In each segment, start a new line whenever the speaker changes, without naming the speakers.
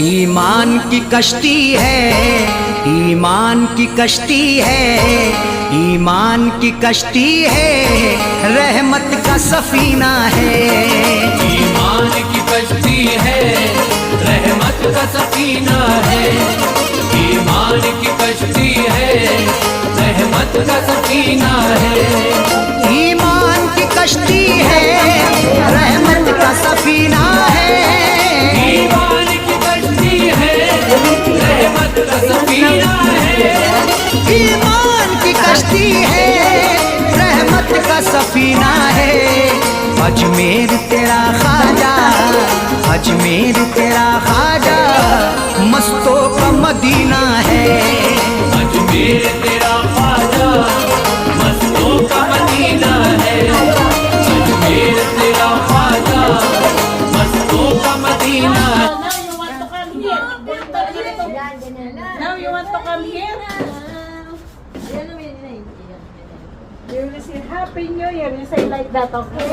ईमान की कश्ती है, ईमान की कश्ती है, ईमान की कश्ती है, रहमत का सफीना है।
ईमान की कश्ती है, रहमत का सफीना है। ईमान की कश्ती है, रहमत का सफीना है।
ईमान की कश्ती है, रहमत का सफीना है।
ईमान की कश्ती है, रहमत का सफीना है।
ईमान की कश्ती है, रहमत का सफीना है। अजमेर तेरा ख्वाजा, अजमेर तेरा ख्वाजा, मस्तों का मदीना है।
अजमेर तेरा ख्वाजा, मस्तों का मदीना है। अजमेर तेरा ख्वाजा, मस्तों का मदीना है।
Now you want to come here? You will say Happy New Year. You say like that, okay?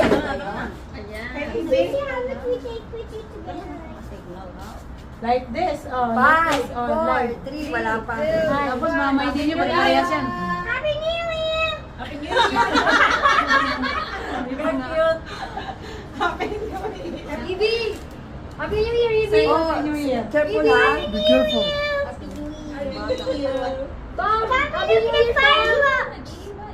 Like this. Oh, like
5,
this. Oh,
4,
like
3, wala pa.
Tapos mama, hindi niyo mag-ayas yan.
Happy New Year!
Happy New Year! Cute. Happy New Year.
Ibi! Happy New Year, Ibi!
Say Happy New Year.
Careful ha!
Be careful.
Happy New Year! Tom! Happy New Year, Tom!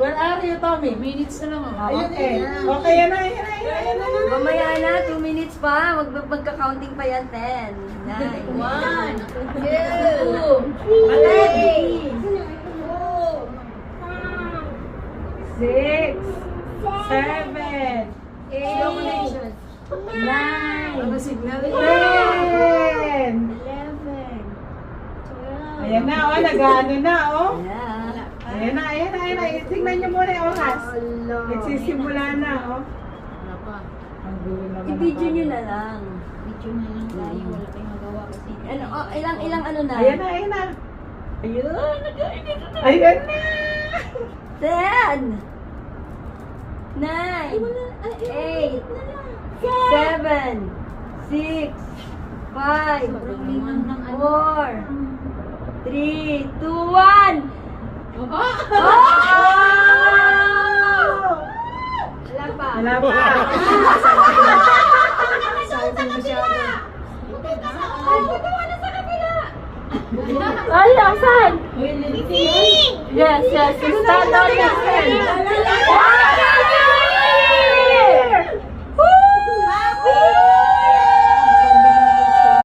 Where are you, Tommy? Minutes na lang. Okay. Okay, yan na, yan na, yan na.
Mamaya na, 2 minutes pa. Magka-counting pa yan. 10, 9, 1, 2, 3,
6, 7, 8, 9, 10. Ayan na, oh. Nag-ano na, oh. Ayan na, ayan na, ayan na. Tingnan niyo muna yung oras. Nagsisimula na, oh. Ang gulo naman.
I-video nyo na lang. Video na lang tayo. Wala tayong magawa kasi. Ano, oh, ilang ano na?
Ayan na, ayan na.
Ayun!
Ayan na!
10, 9, 8, 7, 6, 5, 4, 3, 2, 1! Oh! Wala pa.
Wala pa. Ay, asan? Yes, yes. Stand on your head.